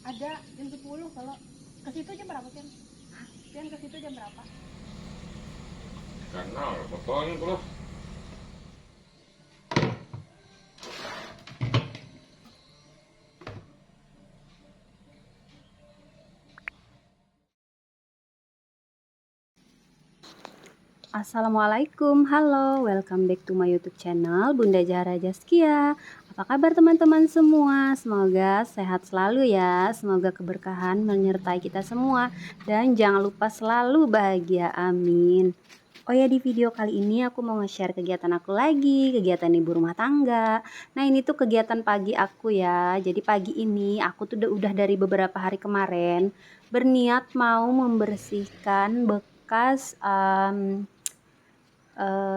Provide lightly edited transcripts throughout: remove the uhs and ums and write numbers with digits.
Ada jam 10. Kalau ke situ jam berapa, Pian? Pian ke situ jam berapa? Karena potong terus. Assalamualaikum, halo, welcome back to my YouTube channel Bunda Zahra Zaskia. Apa kabar teman-teman semua? Semoga sehat selalu ya, semoga keberkahan menyertai kita semua, dan jangan lupa selalu bahagia, amin. Oh ya, di video kali ini aku mau nge-share kegiatan aku lagi, kegiatan ibu rumah tangga. Nah ini tuh kegiatan pagi aku ya, jadi pagi ini aku tuh udah dari beberapa hari kemarin berniat mau membersihkan bekas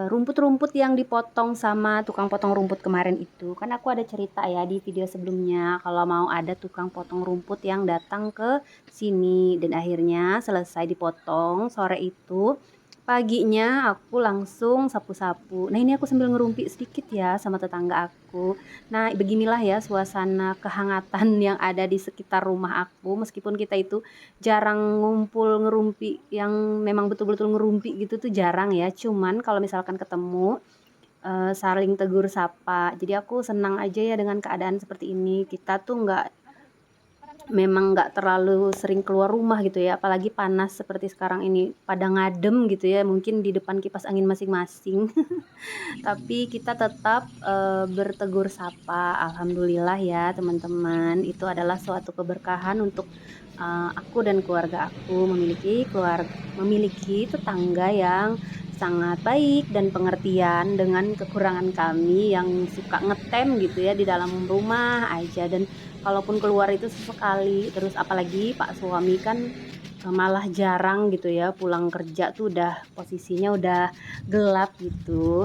rumput-rumput yang dipotong sama tukang potong rumput kemarin itu. Kan aku ada cerita ya di video sebelumnya kalau mau ada tukang potong rumput yang datang ke sini, dan akhirnya selesai dipotong sore itu, paginya aku langsung sapu-sapu. Nah ini aku sambil ngerumpi sedikit ya sama tetangga aku. Nah beginilah ya suasana kehangatan yang ada di sekitar rumah aku, meskipun kita itu jarang ngumpul ngerumpi yang memang betul-betul ngerumpi gitu tuh jarang ya, cuman kalau misalkan ketemu saling tegur sapa. Jadi aku senang aja ya dengan keadaan seperti ini. Kita tuh memang nggak terlalu sering keluar rumah gitu ya, apalagi panas seperti sekarang ini, pada ngadem gitu ya, mungkin di depan kipas angin masing-masing. Tapi kita tetap bertegur sapa. Alhamdulillah ya teman-teman, itu adalah suatu keberkahan untuk aku dan keluarga aku memiliki tetangga yang sangat baik dan pengertian dengan kekurangan kami yang suka ngetem gitu ya di dalam rumah aja, dan kalaupun keluar itu sesekali. Terus apalagi Pak suami kan malah jarang gitu ya, pulang kerja tuh udah posisinya udah gelap gitu.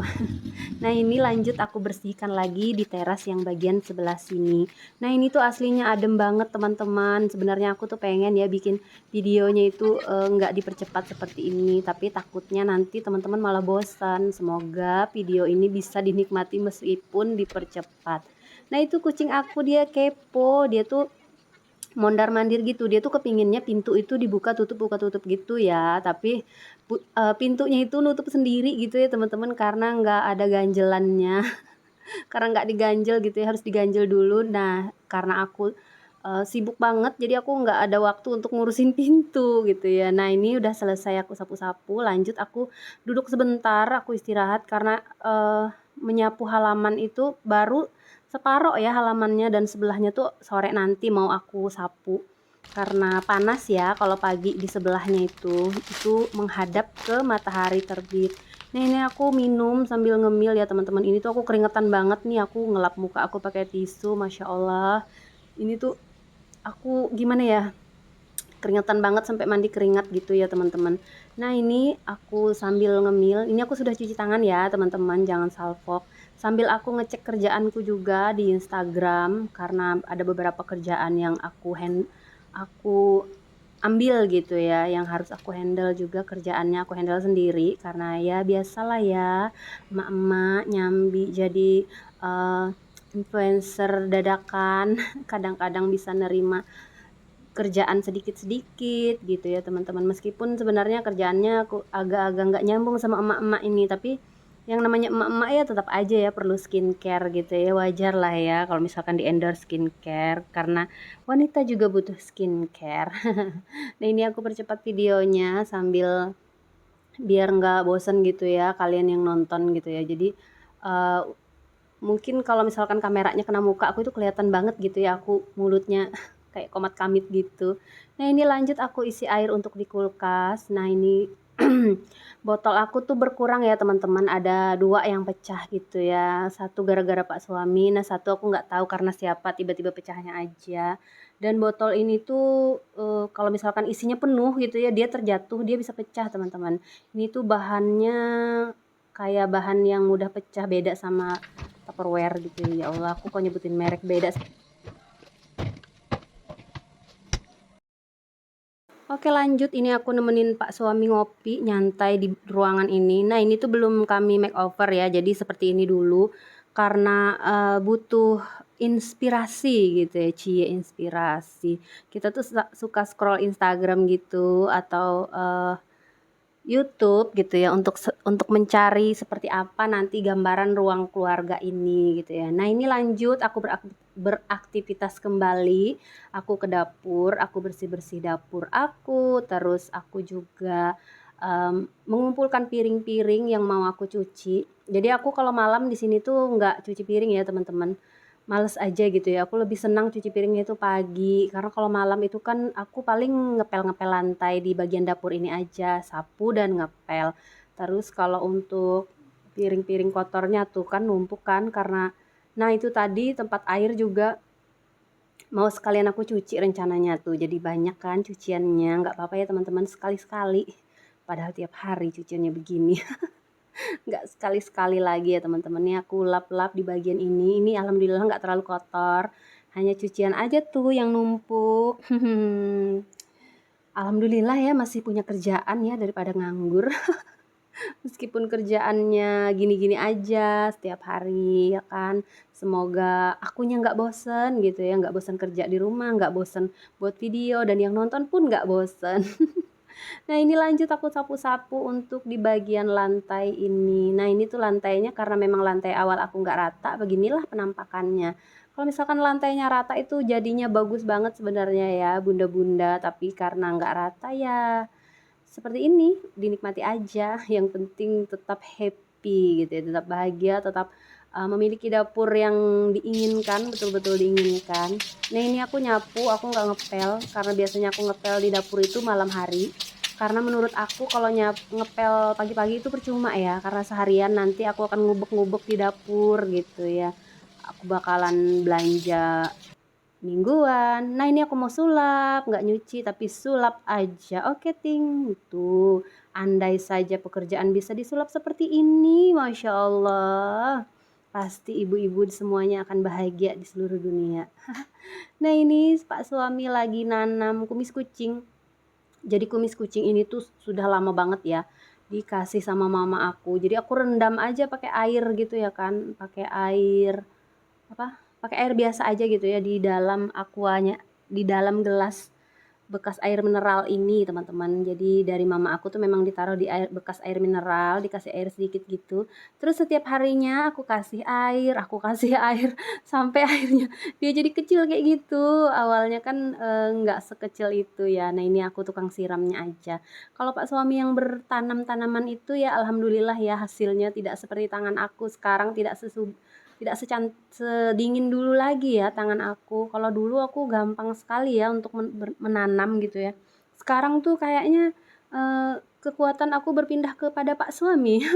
Nah ini lanjut aku bersihkan lagi di teras yang bagian sebelah sini. Nah ini tuh aslinya adem banget teman-teman. Sebenarnya aku tuh pengen ya bikin videonya itu nggak dipercepat seperti ini, tapi takutnya nanti teman-teman malah bosan. Semoga video ini bisa dinikmati meskipun dipercepat. Nah itu kucing aku, dia kepo, dia tuh mondar mandir gitu. Dia tuh kepinginnya pintu itu dibuka tutup gitu ya, tapi pintunya itu nutup sendiri gitu ya teman-teman, karena nggak ada ganjelannya. Karena nggak diganjel gitu ya, harus diganjel dulu. Nah karena aku sibuk banget, jadi aku nggak ada waktu untuk ngurusin pintu gitu ya. Nah ini udah selesai aku sapu-sapu, lanjut aku duduk sebentar, aku istirahat karena menyapu halaman itu baru separoh ya halamannya, dan sebelahnya tuh sore nanti mau aku sapu karena panas ya kalau pagi di sebelahnya itu menghadap ke matahari terbit. Nah ini aku minum sambil ngemil ya teman-teman. Ini tuh aku keringetan banget nih, aku ngelap muka aku pakai tisu, masya Allah. Ini tuh aku gimana ya, keringetan banget sampai mandi keringat gitu ya teman-teman. Nah ini aku sambil ngemil, ini aku sudah cuci tangan ya teman-teman, jangan salfok. Sambil aku ngecek kerjaanku juga di Instagram, karena ada beberapa kerjaan yang aku ambil gitu ya, yang harus aku handle juga kerjaannya, aku handle sendiri karena ya biasalah ya, emak-emak nyambi jadi uh, influencer dadakan. Kadang-kadang bisa nerima kerjaan sedikit-sedikit gitu ya teman-teman, meskipun sebenarnya kerjaannya aku agak-agak nggak nyambung sama emak-emak ini, tapi yang namanya emak-emak ya tetap aja ya perlu skincare gitu ya, wajar lah ya kalau misalkan di endorse skincare, karena wanita juga butuh skincare. Nah ini aku percepat videonya sambil biar nggak bosen gitu ya kalian yang nonton gitu ya. Jadi uh, mungkin kalau misalkan kameranya kena muka aku itu kelihatan banget gitu ya, aku mulutnya kayak komat kamit gitu. Nah ini lanjut aku isi air untuk di kulkas. Nah ini botol aku tuh berkurang ya teman-teman, ada dua yang pecah gitu ya, satu gara-gara Pak suami, nah satu aku nggak tahu karena siapa, tiba-tiba pecahnya aja. Dan botol ini tuh kalau misalkan isinya penuh gitu ya, dia terjatuh, dia bisa pecah teman-teman. Ini tuh bahannya kayak bahan yang mudah pecah, beda sama Tupperware gitu ya. Allah, aku kok nyebutin merek, beda. Oke lanjut, ini aku nemenin Pak suami ngopi nyantai di ruangan ini. Nah ini tuh belum kami makeover ya, jadi seperti ini dulu. karena butuh inspirasi gitu ya, cie inspirasi. Kita tuh suka scroll Instagram gitu atau YouTube gitu ya untuk mencari seperti apa nanti gambaran ruang keluarga ini gitu ya. Nah ini lanjut aku beraktivitas kembali, aku ke dapur, aku bersih-bersih dapur aku, terus aku juga mengumpulkan piring-piring yang mau aku cuci. Jadi aku kalau malam di sini tuh nggak cuci piring ya teman-teman, males aja gitu ya. Aku lebih senang cuci piringnya itu pagi, karena kalau malam itu kan aku paling ngepel-ngepel lantai di bagian dapur ini aja, sapu dan ngepel. Terus kalau untuk piring-piring kotornya tuh kan numpuk kan, karena nah itu tadi tempat air juga mau sekalian aku cuci rencananya tuh, jadi banyak kan cuciannya. Nggak apa-apa ya teman-teman, sekali-sekali, padahal tiap hari cuciannya begini. Nggak sekali-sekali lagi ya teman-teman, ini aku lap-lap di bagian ini alhamdulillah nggak terlalu kotor, hanya cucian aja tuh yang numpuk. Alhamdulillah ya masih punya kerjaan ya daripada nganggur. Meskipun kerjaannya gini-gini aja setiap hari ya kan, semoga akunya nggak bosen gitu ya, nggak bosen kerja di rumah, nggak bosen buat video, dan yang nonton pun nggak bosen. Nah ini lanjut aku sapu-sapu untuk di bagian lantai ini. Nah ini tuh lantainya karena memang lantai awal aku nggak rata, beginilah penampakannya. Kalau misalkan lantainya rata itu jadinya bagus banget sebenarnya ya bunda-bunda, tapi karena nggak rata ya seperti ini, dinikmati aja. Yang penting tetap happy gitu ya, tetap bahagia, tetap memiliki dapur yang diinginkan, betul-betul diinginkan. Nah ini aku nyapu, aku nggak ngepel karena biasanya aku ngepel di dapur itu malam hari, karena menurut aku kalau ngepel pagi-pagi itu percuma ya, karena seharian nanti aku akan ngubek-ngubek di dapur gitu ya, aku bakalan belanja mingguan. Nah ini aku mau sulap, nggak nyuci tapi sulap aja. Oke ting, tuh andai saja pekerjaan bisa disulap seperti ini, Masya Allah, pasti ibu-ibu semuanya akan bahagia di seluruh dunia. Nah ini pak suami lagi nanam kumis kucing. Jadi kumis kucing ini tuh sudah lama banget ya dikasih sama mama aku, jadi aku rendam aja pakai air gitu ya kan, pakai air apa, pakai air biasa aja gitu ya di dalam aquanya, di dalam gelas bekas air mineral ini teman-teman. Jadi dari mama aku tuh memang ditaruh di bekas air mineral, dikasih air sedikit gitu. Terus setiap harinya aku kasih air sampai akhirnya dia jadi kecil kayak gitu. Awalnya kan nggak sekecil itu ya. Nah ini aku tukang siramnya aja. Kalau pak suami yang bertanam tanaman itu ya alhamdulillah ya, hasilnya tidak seperti tangan aku sekarang, tidak sedingin dulu lagi ya tangan aku. Kalau dulu aku gampang sekali ya untuk menanam gitu ya. Sekarang tuh kayaknya kekuatan aku berpindah kepada pak suami.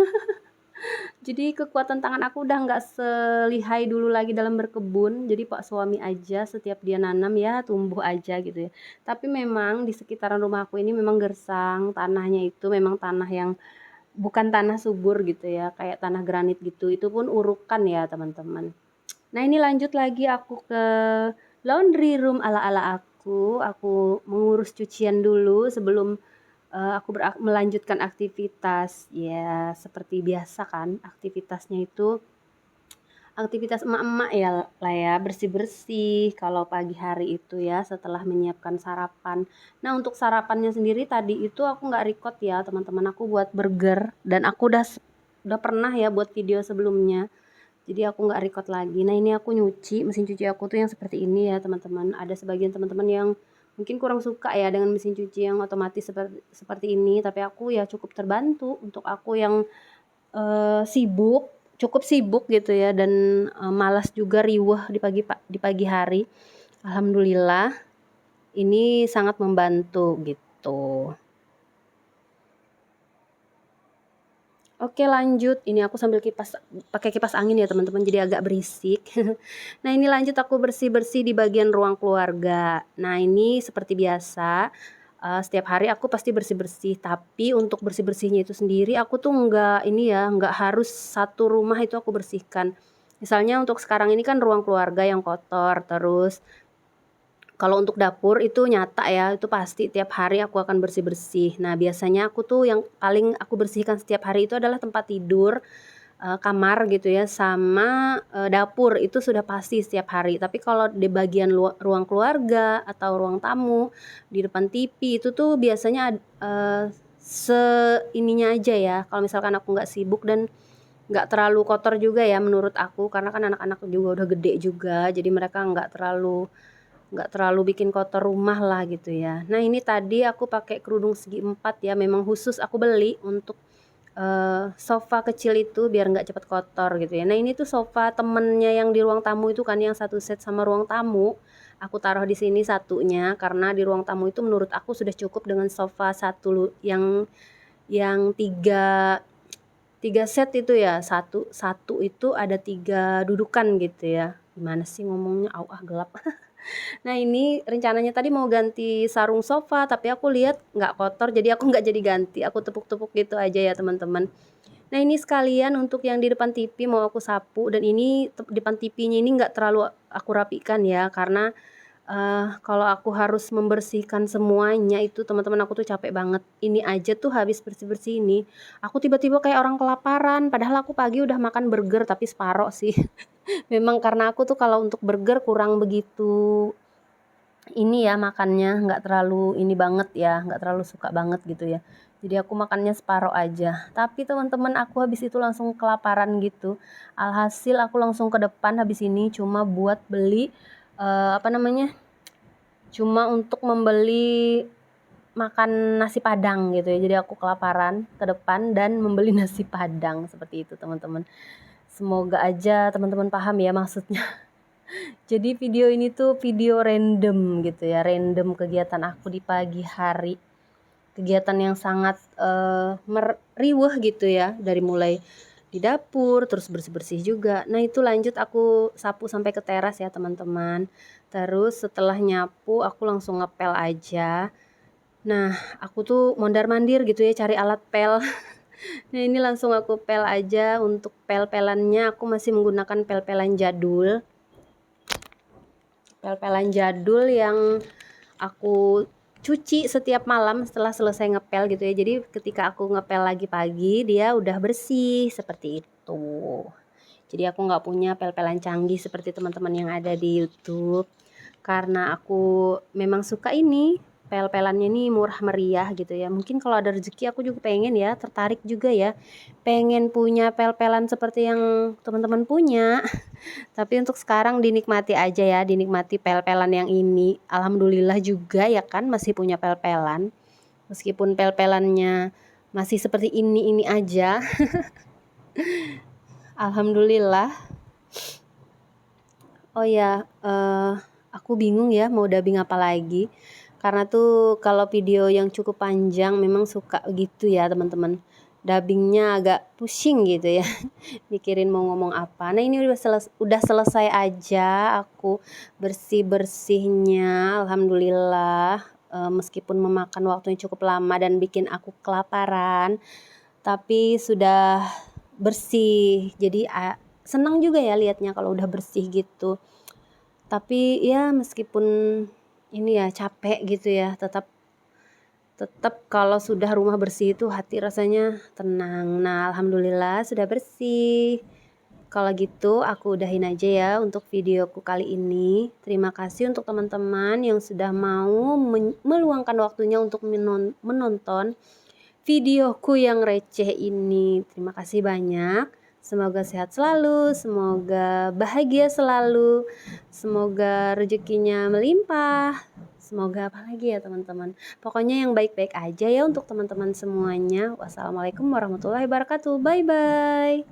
Jadi kekuatan tangan aku udah nggak selihai dulu lagi dalam berkebun. Jadi pak suami aja setiap dia nanam ya tumbuh aja gitu ya. Tapi memang di sekitaran rumah aku ini memang gersang, tanahnya itu memang tanah yang bukan tanah subur gitu ya, kayak tanah granit gitu. Itu pun urukan ya teman-teman. Nah ini lanjut lagi aku ke laundry room ala-ala aku mengurus cucian dulu sebelum aku melanjutkan aktivitas. Ya seperti biasa kan, aktivitasnya itu aktivitas emak-emak ya lah ya, bersih-bersih kalau pagi hari itu ya setelah menyiapkan sarapan. Nah untuk sarapannya sendiri tadi itu aku nggak record ya teman-teman, aku buat burger dan aku udah pernah ya buat video sebelumnya. Jadi aku nggak record lagi. Nah ini aku nyuci, mesin cuci aku tuh yang seperti ini ya teman-teman. Ada sebagian teman-teman yang mungkin kurang suka ya dengan mesin cuci yang otomatis seperti ini, tapi aku ya cukup terbantu untuk aku yang cukup sibuk gitu ya, dan malas juga riweh di pagi hari. Alhamdulillah ini sangat membantu gitu. Oke lanjut, ini aku sambil pakai kipas angin ya teman-teman, jadi agak berisik. Nah ini lanjut aku bersih-bersih di bagian ruang keluarga. Nah ini seperti biasa, setiap hari aku pasti bersih-bersih, tapi untuk bersih-bersihnya itu sendiri aku tuh nggak harus satu rumah itu aku bersihkan. Misalnya untuk sekarang ini kan ruang keluarga yang kotor, terus kalau untuk dapur itu nyata ya, itu pasti tiap hari aku akan bersih-bersih. Nah biasanya aku tuh yang paling aku bersihkan setiap hari itu adalah tempat tidur, kamar gitu ya sama dapur itu sudah pasti setiap hari. Tapi kalau di bagian ruang keluarga atau ruang tamu di depan TV itu tuh biasanya seininya aja ya. Kalau misalkan aku nggak sibuk dan nggak terlalu kotor juga ya menurut aku, karena kan anak-anak juga udah gede juga, jadi mereka nggak terlalu bikin kotor rumah lah gitu ya. Nah ini tadi aku pakai kerudung segi 4 ya, memang khusus aku beli untuk sofa kecil itu biar nggak cepet kotor gitu ya. Nah ini tuh sofa temennya yang di ruang tamu itu kan, yang satu set sama ruang tamu. Aku taruh di sini satunya karena di ruang tamu itu menurut aku sudah cukup dengan sofa satu yang tiga set itu ya, satu itu ada 3 dudukan gitu ya. Gimana sih ngomongnya, gelap. Nah ini rencananya tadi mau ganti sarung sofa, tapi aku lihat nggak kotor jadi aku nggak jadi ganti, aku tepuk-tepuk gitu aja ya teman-teman. Nah ini sekalian untuk yang di depan TV mau aku sapu, dan ini depan TV-nya ini nggak terlalu aku rapikan ya, karena kalau aku harus membersihkan semuanya itu teman-teman aku tuh capek banget. Ini aja tuh habis bersih-bersih ini, aku tiba-tiba kayak orang kelaparan, padahal aku pagi udah makan burger tapi separoh sih. Memang karena aku tuh kalau untuk burger kurang begitu ini ya makannya, nggak terlalu ini banget ya, nggak terlalu suka banget gitu ya. Jadi aku makannya separoh aja. Tapi teman-teman aku habis itu langsung kelaparan gitu. Alhasil aku langsung ke depan habis ini cuma buat beli apa namanya? Cuma untuk membeli makan nasi Padang gitu ya. Jadi aku kelaparan ke depan dan membeli nasi Padang seperti itu teman-teman. Semoga aja teman-teman paham ya maksudnya. Jadi video ini tuh video random gitu ya, random kegiatan aku di pagi hari. Kegiatan yang sangat riweh gitu ya, dari mulai di dapur terus bersih-bersih juga. Nah itu lanjut aku sapu sampai ke teras ya teman-teman. Terus setelah nyapu aku langsung ngepel aja. Nah aku tuh mondar-mandir gitu ya cari alat pel. Nah ini langsung aku pel aja. Untuk pel-pelannya aku masih menggunakan pel-pelan jadul. Pel-pelan jadul yang aku cuci setiap malam setelah selesai ngepel gitu ya. Jadi ketika aku ngepel lagi pagi dia udah bersih seperti itu. Jadi aku nggak punya pel-pelan canggih seperti teman-teman yang ada di YouTube, karena aku memang suka ini pel-pelannya ini murah meriah gitu ya. Mungkin kalau ada rezeki aku juga pengen ya, tertarik juga ya, pengen punya pel-pelan seperti yang teman-teman punya. Tapi untuk sekarang dinikmati aja ya, dinikmati pel-pelan yang ini. Alhamdulillah juga ya kan masih punya pel-pelan. Meskipun pel-pelannya masih seperti ini aja. Alhamdulillah. Oh ya, aku bingung ya mau dubbing apa lagi. Karena tuh kalau video yang cukup panjang memang suka gitu ya teman-teman. Dubbingnya agak pusing gitu ya. Mikirin mau ngomong apa. Nah ini udah selesai aja aku bersih-bersihnya. Alhamdulillah. Meskipun memakan waktunya cukup lama dan bikin aku kelaparan, tapi sudah bersih. Jadi senang juga ya liatnya kalau udah bersih gitu. Tapi ya meskipun ini ya capek gitu ya, tetap kalau sudah rumah bersih itu hati rasanya tenang. Nah alhamdulillah sudah bersih. Kalau gitu aku udahin aja ya untuk videoku kali ini. Terima kasih untuk teman-teman yang sudah mau meluangkan waktunya untuk menonton videoku yang receh ini. Terima kasih banyak. Semoga sehat selalu, semoga bahagia selalu, semoga rezekinya melimpah. Semoga apa lagi ya teman-teman. Pokoknya yang baik-baik aja ya untuk teman-teman semuanya. Wassalamualaikum warahmatullahi wabarakatuh. Bye bye.